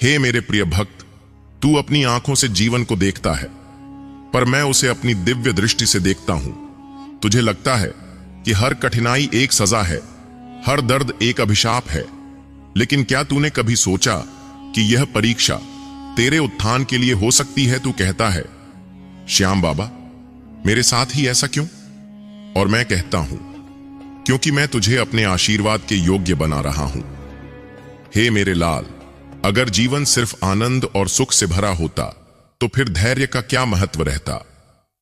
हे मेरे प्रिय भक्त, तू अपनी आंखों से जीवन को देखता है, पर मैं उसे अपनी दिव्य दृष्टि से देखता हूं। तुझे लगता है कि हर कठिनाई एक सजा है, हर दर्द एक अभिशाप है, लेकिन क्या तूने कभी सोचा कि यह परीक्षा तेरे उत्थान के लिए हो सकती है? तू कहता है, श्याम बाबा, मेरे साथ ही ऐसा क्यों? और मैं कहता हूं, क्योंकि मैं तुझे अपने आशीर्वाद के योग्य बना रहा हूं। हे मेरे लाल, अगर जीवन सिर्फ आनंद और सुख से भरा होता तो फिर धैर्य का क्या महत्व रहता?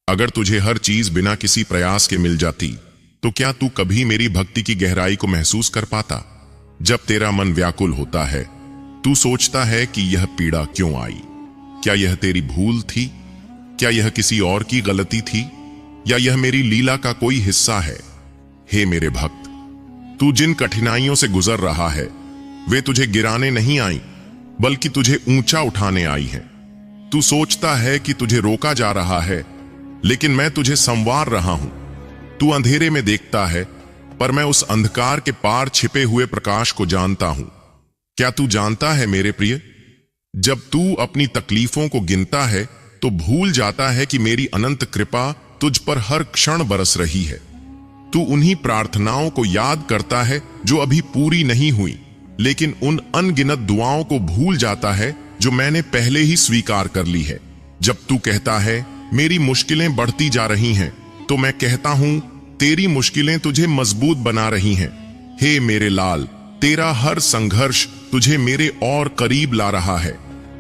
अगर तुझे हर चीज बिना किसी प्रयास के मिल जाती तो क्या तू कभी मेरी भक्ति की गहराई को महसूस कर पाता? जब तेरा मन व्याकुल होता है, तू सोचता है कि यह पीड़ा क्यों आई? क्या यह तेरी भूल थी? क्या यह किसी और की गलती थी? या यह मेरी लीला का कोई हिस्सा है? हे मेरे भक्त, तू जिन कठिनाइयों से गुजर रहा है वे तुझे गिराने नहीं आई, बल्कि तुझे ऊंचा उठाने आई हैं। तू सोचता है कि तुझे रोका जा रहा है, लेकिन मैं तुझे संवार रहा हूं। तू अंधेरे में देखता है, पर मैं उस अंधकार के पार छिपे हुए प्रकाश को जानता हूं। क्या तू जानता है मेरे प्रिय, जब तू अपनी तकलीफों को गिनता है तो भूल जाता है कि मेरी अनंत कृपा तुझ पर हर क्षण बरस रही है। तू उन्हीं प्रार्थनाओं को याद करता है जो अभी पूरी नहीं हुई, लेकिन उन अनगिनत दुआओं को भूल जाता है जो मैंने पहले ही स्वीकार कर ली है। जब तू कहता है मेरी मुश्किलें बढ़ती जा रही हैं, तो मैं कहता हूं तेरी मुश्किलें तुझे मजबूत बना रही हैं। हे मेरे लाल, तेरा हर संघर्ष तुझे मेरे और करीब ला रहा है।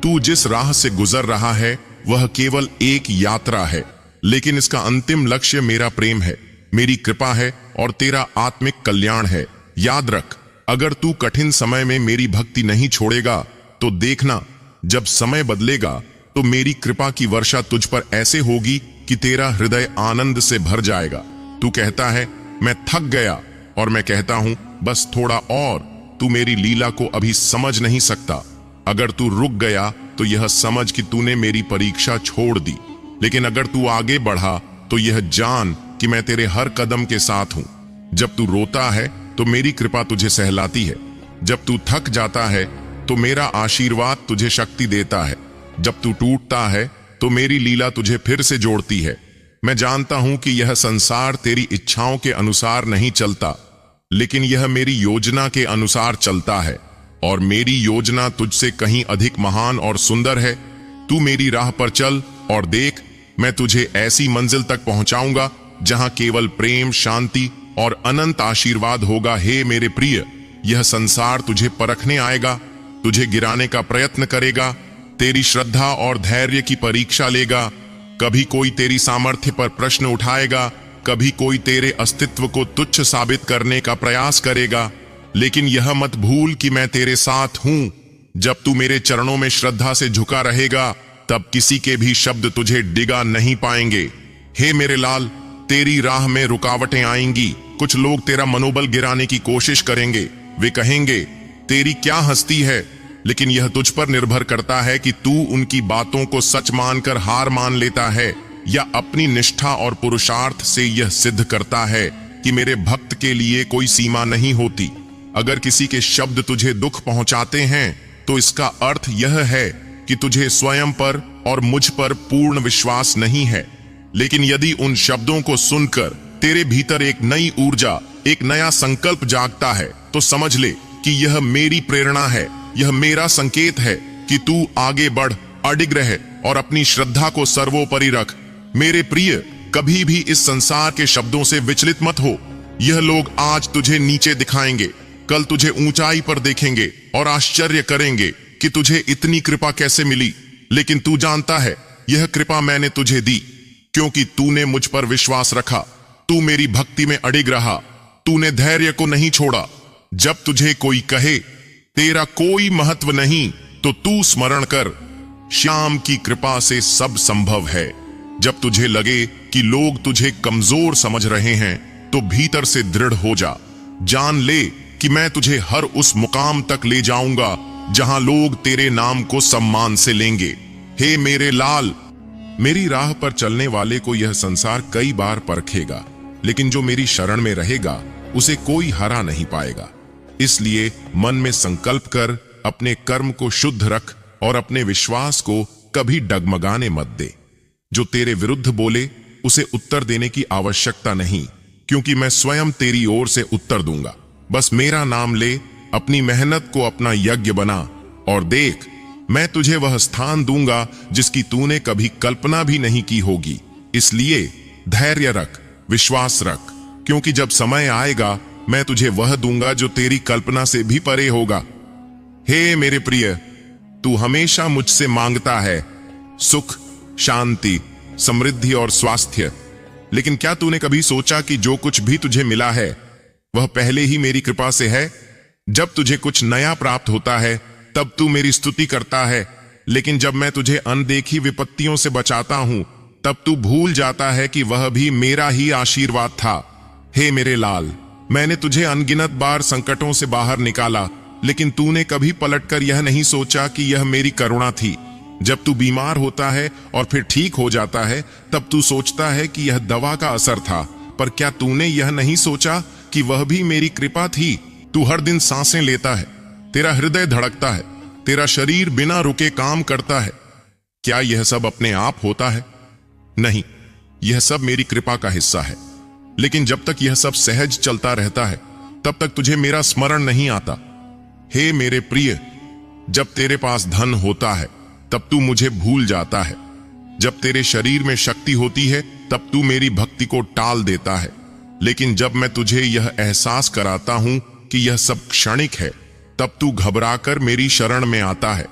तू जिस राह से गुजर रहा है वह केवल एक यात्रा है, लेकिन इसका अंतिम लक्ष्य मेरा प्रेम है, मेरी कृपा है और तेरा आत्मिक कल्याण है। याद रख, अगर तू कठिन समय में मेरी भक्ति नहीं छोड़ेगा तो देखना, जब समय बदलेगा तो मेरी कृपा की वर्षा तुझ पर ऐसे होगी कि तेरा हृदय आनंद से भर जाएगा। तू कहता है मैं थक गया, और मैं कहता हूं बस थोड़ा और। तू मेरी लीला को अभी समझ नहीं सकता। अगर तू रुक गया तो यह समझ कि तूने मेरी परीक्षा छोड़ दी, लेकिन अगर तू आगे बढ़ा तो यह जान कि मैं तेरे हर कदम के साथ हूं। जब तू रोता है तो मेरी कृपा तुझे सहलाती है, जब तू थक जाता है तो मेरा आशीर्वाद तुझे शक्ति देता है, जब तू टूटता है तो मेरी लीला तुझे फिर से जोड़ती है। मैं जानता हूं कि यह संसार तेरी इच्छाओं के अनुसार नहीं चलता, लेकिन यह मेरी योजना के अनुसार चलता है, और मेरी योजना तुझसे कहीं अधिक महान और सुंदर है। तू मेरी राह पर चल और देख, मैं तुझे ऐसी मंजिल तक पहुंचाऊंगा जहां केवल प्रेम, शांति और अनंत आशीर्वाद होगा। हे मेरे प्रिय, यह संसार तुझे परखने आएगा, तुझे गिराने का प्रयत्न करेगा, तेरी श्रद्धा और धैर्य की परीक्षा लेगा। कभी कोई तेरी सामर्थ्य पर प्रश्न उठाएगा, कभी कोई तेरे अस्तित्व को तुच्छ साबित करने का प्रयास करेगा, लेकिन यह मत भूल कि मैं तेरे साथ हूं। जब तू मेरे चरणों में श्रद्धा से झुका रहेगा, तब किसी के भी शब्द तुझे डिगा नहीं पाएंगे। हे मेरे लाल, तेरी राह में रुकावटें आएंगी। कुछ लोग तेरा मनोबल गिराने की कोशिश करेंगे। वे कहेंगे तेरी क्या हस्ती है, लेकिन यह तुझ पर निर्भर करता है कि तू उनकी बातों को सच मानकर हार मान लेता है, या अपनी निष्ठा और पुरुषार्थ से यह सिद्ध करता है कि मेरे भक्त के लिए कोई सीमा नहीं होती। अगर किसी के शब्द तुझे दुख पहुंचाते हैं तो इसका अर्थ यह है कि तुझे स्वयं पर और मुझ पर पूर्ण विश्वास नहीं है। लेकिन यदि उन शब्दों को सुनकर तेरे भीतर एक नई ऊर्जा, एक नया संकल्प जागता है, तो समझ ले कि यह मेरी प्रेरणा है, यह मेरा संकेत है कि तू आगे बढ़, अडिग रहे और अपनी श्रद्धा को सर्वोपरि रख। मेरे प्रिय, कभी भी इस संसार के शब्दों से विचलित मत हो। यह लोग आज तुझे नीचे दिखाएंगे, कल तुझे ऊंचाई पर देखेंगे और आश्चर्य करेंगे कि तुझे इतनी कृपा कैसे मिली। लेकिन तू जानता है, यह कृपा मैंने तुझे दी क्योंकि तूने मुझ पर विश्वास रखा, तू मेरी भक्ति में अडिग रहा, तूने धैर्य को नहीं छोड़ा। जब तुझे कोई कहे तेरा कोई महत्व नहीं, तो तू स्मरण कर, श्याम की कृपा से सब संभव है। जब तुझे लगे कि लोग तुझे कमजोर समझ रहे हैं, तो भीतर से दृढ़ हो जा। जान ले कि मैं तुझे हर उस मुकाम तक ले जाऊंगा जहां लोग तेरे नाम को सम्मान से लेंगे। हे मेरे लाल, मेरी राह पर चलने वाले को यह संसार कई बार परखेगा, लेकिन जो मेरी शरण में रहेगा उसे कोई हरा नहीं पाएगा। इसलिए मन में संकल्प कर, अपने कर्म को शुद्ध रख और अपने विश्वास को कभी डगमगाने मत दे। जो तेरे विरुद्ध बोले उसे उत्तर देने की आवश्यकता नहीं, क्योंकि मैं स्वयं तेरी ओर से उत्तर दूंगा। बस मेरा नाम ले, अपनी मेहनत को अपना यज्ञ बना और देख, मैं तुझे वह स्थान दूंगा जिसकी तूने कभी कल्पना भी नहीं की होगी। इसलिए धैर्य रख, विश्वास रख, क्योंकि जब समय आएगा मैं तुझे वह दूंगा जो तेरी कल्पना से भी परे होगा। हे मेरे प्रिय, तू हमेशा मुझसे मांगता है सुख, शांति, समृद्धि और स्वास्थ्य, लेकिन क्या तूने कभी सोचा कि जो कुछ भी तुझे मिला है वह पहले ही मेरी कृपा से है? जब तुझे कुछ नया प्राप्त होता है तब तू मेरी स्तुति करता है, लेकिन जब मैं तुझे अनदेखी विपत्तियों से बचाता हूं तब तू भूल जाता है कि वह भी मेरा ही आशीर्वाद था। हे मेरे लाल, मैंने तुझे अनगिनत बार संकटों से बाहर निकाला, लेकिन तूने कभी पलटकर यह नहीं सोचा कि यह मेरी करुणा थी। जब तू बीमार होता है और फिर ठीक हो जाता है तब तू सोचता है कि यह दवा का असर था, पर क्या तूने यह नहीं सोचा कि वह भी मेरी कृपा थी? तू हर दिन सांसें लेता है, तेरा हृदय धड़कता है, तेरा शरीर बिना रुके काम करता है। क्या यह सब अपने आप होता है? नहीं, यह सब मेरी कृपा का हिस्सा है। लेकिन जब तक यह सब सहज चलता रहता है तब तक तुझे मेरा स्मरण नहीं आता। हे मेरे प्रिय, जब तेरे पास धन होता है तब तू मुझे भूल जाता है। जब तेरे शरीर में शक्ति होती है तब तू मेरी भक्ति को टाल देता है। लेकिन जब मैं तुझे यह एहसास कराता हूं कि यह सब क्षणिक है तब तू घबराकर मेरी शरण में आता है।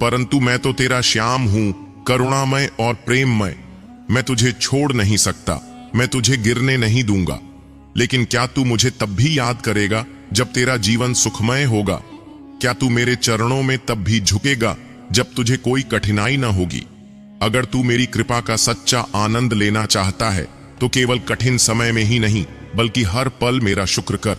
परंतु मैं तो तेरा श्याम हूं, करुणामय और प्रेममय। मैं तुझे छोड़ नहीं सकता, मैं तुझे गिरने नहीं दूंगा। लेकिन क्या तू मुझे तब भी याद करेगा जब तेरा जीवन सुखमय होगा? क्या तू मेरे चरणों में तब भी झुकेगा जब तुझे कोई कठिनाई ना होगी? अगर तू मेरी कृपा का सच्चा आनंद लेना चाहता है तो केवल कठिन समय में ही नहीं बल्कि हर पल मेरा शुक्र कर,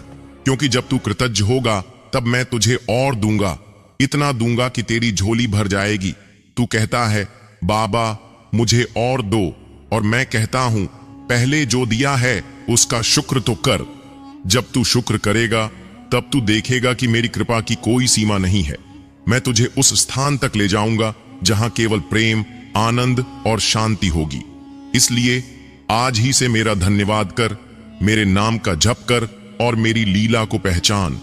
क्योंकि जब तू कृतज्ञ होगा तब मैं तुझे और दूंगा, इतना दूंगा कि तेरी झोली भर जाएगी। तू कहता है बाबा मुझे और दो, और मैं कहता हूं पहले जो दिया है उसका शुक्र तो कर। जब तू शुक्र करेगा तब तू देखेगा कि मेरी कृपा की कोई सीमा नहीं है। मैं तुझे उस स्थान तक ले जाऊंगा जहां केवल प्रेम, आनंद और शांति होगी। इसलिए आज ही से मेरा धन्यवाद कर, मेरे नाम का जप कर और मेरी लीला को पहचान,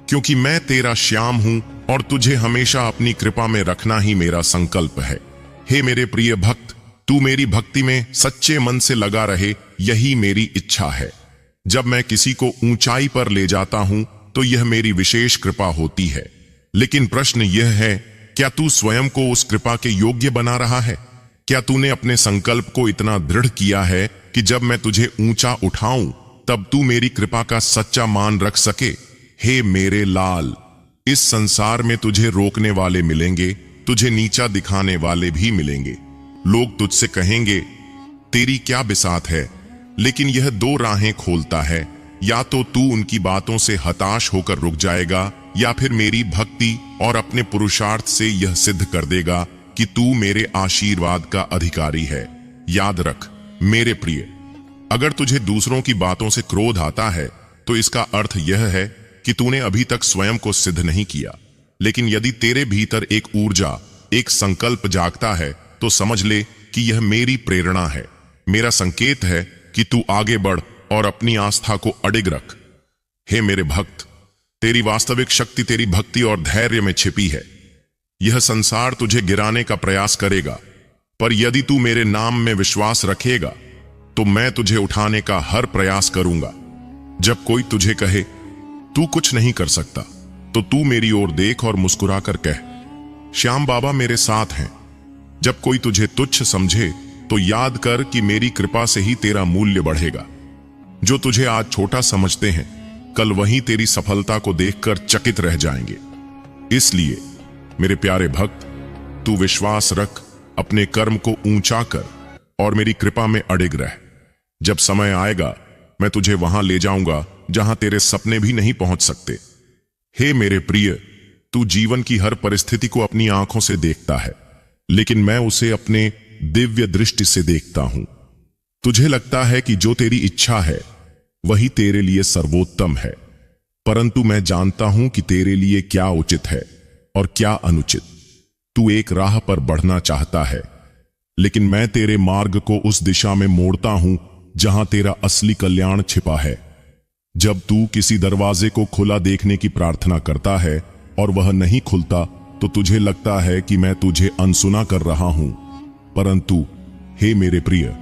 क्योंकि मैं तेरा श्याम हूं और तुझे हमेशा अपनी कृपा में रखना ही मेरा संकल्प है। हे मेरे प्रिय भक्त, तू मेरी भक्ति में सच्चे मन से लगा रहे, यही मेरी इच्छा है। जब मैं किसी को ऊंचाई पर ले जाता हूं तो यह मेरी विशेष कृपा होती है। लेकिन प्रश्न यह है, क्या तू स्वयं को उस कृपा के योग्य बना रहा है? क्या तूने अपने संकल्प को इतना दृढ़ किया है कि जब मैं तुझे ऊंचा उठाऊं तब तू मेरी कृपा का सच्चा मान रख सके? हे मेरे लाल, इस संसार में तुझे रोकने वाले मिलेंगे, तुझे नीचा दिखाने वाले भी मिलेंगे। लोग तुझसे कहेंगे तेरी क्या बिसात है, लेकिन यह दो राहें खोलता है, या तो तू उनकी बातों से हताश होकर रुक जाएगा या फिर मेरी भक्ति और अपने पुरुषार्थ से यह सिद्ध कर देगा कि तू मेरे आशीर्वाद का अधिकारी है। याद रख मेरे प्रिय, अगर तुझे दूसरों की बातों से क्रोध आता है तो इसका अर्थ यह है कि तूने अभी तक स्वयं को सिद्ध नहीं किया। लेकिन यदि तेरे भीतर एक ऊर्जा, एक संकल्प जागता है तो समझ ले कि यह मेरी प्रेरणा है, मेरा संकेत है कि तू आगे बढ़ और अपनी आस्था को अडिग रख। हे मेरे भक्त, तेरी वास्तविक शक्ति तेरी भक्ति और धैर्य में छिपी है। यह संसार तुझे गिराने का प्रयास करेगा, पर यदि तू मेरे नाम में विश्वास रखेगा तो मैं तुझे उठाने का हर प्रयास करूंगा। जब कोई तुझे कहे तू कुछ नहीं कर सकता तो तू मेरी ओर देख और मुस्कुराकर कह, श्याम बाबा मेरे साथ हैं। जब कोई तुझे तुच्छ समझे तो याद कर कि मेरी कृपा से ही तेरा मूल्य बढ़ेगा। जो तुझे आज छोटा समझते हैं कल वहीं तेरी सफलता को देखकर चकित रह जाएंगे। इसलिए मेरे प्यारे भक्त, तू विश्वास रख, अपने कर्म को ऊंचा कर और मेरी कृपा में अडिग रह। जब समय आएगा मैं तुझे वहां ले जाऊंगा जहां तेरे सपने भी नहीं पहुंच सकते। हे मेरे प्रिय, तू जीवन की हर परिस्थिति को अपनी आंखों से देखता है, लेकिन मैं उसे अपने दिव्य दृष्टि से देखता हूं। तुझे लगता है कि जो तेरी इच्छा है वही तेरे लिए सर्वोत्तम है, परंतु मैं जानता हूं कि तेरे लिए क्या उचित है और क्या अनुचित। तू एक राह पर बढ़ना चाहता है, लेकिन मैं तेरे मार्ग को उस दिशा में मोड़ता हूं जहां तेरा असली कल्याण छिपा है। जब तू किसी दरवाजे को खुला देखने की प्रार्थना करता है और वह नहीं खुलता, तो तुझे लगता है कि मैं तुझे अनसुना कर रहा हूं। परंतु हे मेरे प्रिय,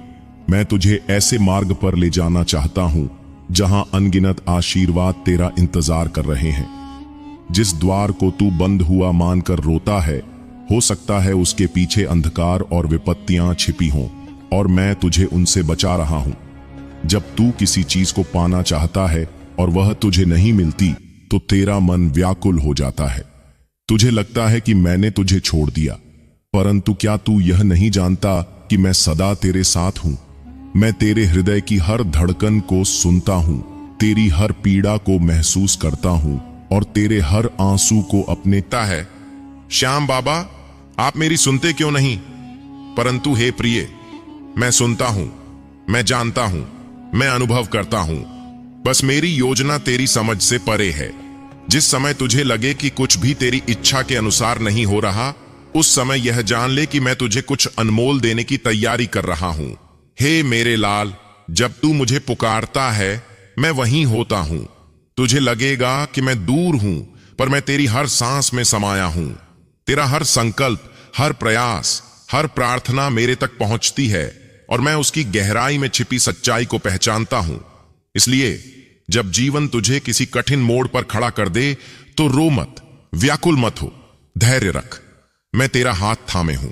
मैं तुझे ऐसे मार्ग पर ले जाना चाहता हूं जहां अनगिनत आशीर्वाद तेरा इंतजार कर रहे हैं। जिस द्वार को तू बंद हुआ मानकर रोता है, हो सकता है उसके पीछे अंधकार और विपत्तियां छिपी हों, और मैं तुझे उनसे बचा रहा हूं। जब तू किसी चीज को पाना चाहता है और वह तुझे नहीं मिलती, तो तेरा मन व्याकुल हो जाता है। तुझे लगता है कि मैंने तुझे छोड़ दिया, परंतु क्या तू यह नहीं जानता कि मैं सदा तेरे साथ हूं? मैं तेरे हृदय की हर धड़कन को सुनता हूं, तेरी हर पीड़ा को महसूस करता हूं और तेरे हर आंसू को अपनेता है। श्याम बाबा, आप मेरी सुनते क्यों नहीं? परंतु हे प्रिय, मैं सुनता हूं, मैं जानता हूं, मैं अनुभव करता हूं। बस मेरी योजना तेरी समझ से परे है। जिस समय तुझे लगे कि कुछ भी तेरी इच्छा के अनुसार नहीं हो रहा, उस समय यह जान ले कि मैं तुझे कुछ अनमोल देने की तैयारी कर रहा हूं। हे मेरे लाल, जब तू मुझे पुकारता है, मैं वहीं होता हूं। तुझे लगेगा कि मैं दूर हूं, पर मैं तेरी हर सांस में समाया हूं। तेरा हर संकल्प, हर प्रयास, हर प्रार्थना मेरे तक पहुंचती है और मैं उसकी गहराई में छिपी सच्चाई को पहचानता हूं। इसलिए जब जीवन तुझे किसी कठिन मोड़ पर खड़ा कर दे, तो रो मत, व्याकुल मत हो, धैर्य रख। मैं तेरा हाथ थामे हूं।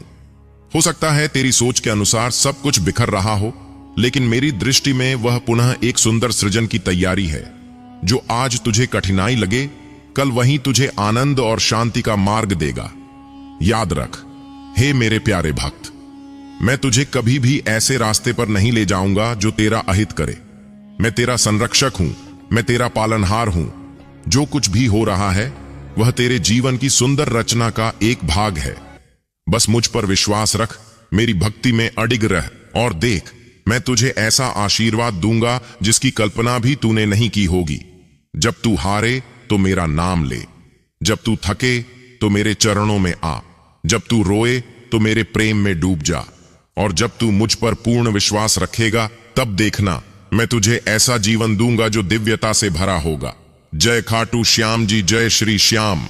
हो सकता है तेरी सोच के अनुसार सब कुछ बिखर रहा हो, लेकिन मेरी दृष्टि में वह पुनः एक सुंदर सृजन की तैयारी है। जो आज तुझे कठिनाई लगे, कल वहीं तुझे आनंद और शांति का मार्ग देगा। याद रख, हे मेरे प्यारे भक्त, मैं तुझे कभी भी ऐसे रास्ते पर नहीं ले जाऊंगा जो तेरा अहित करे। मैं तेरा संरक्षक हूं, मैं तेरा पालनहार हूं। जो कुछ भी हो रहा है, वह तेरे जीवन की सुंदर रचना का एक भाग है। बस मुझ पर विश्वास रख, मेरी भक्ति में अडिग रह और देख, मैं तुझे ऐसा आशीर्वाद दूंगा जिसकी कल्पना भी तूने नहीं की होगी। जब तू हारे तो मेरा नाम ले, जब तू थके तो मेरे चरणों में आ, जब तू रोए तो मेरे प्रेम में डूब जा, और जब तू मुझ पर पूर्ण विश्वास रखेगा, तब देखना मैं तुझे ऐसा जीवन दूंगा जो दिव्यता से भरा होगा। जय खाटू श्याम जी, जय श्री श्याम।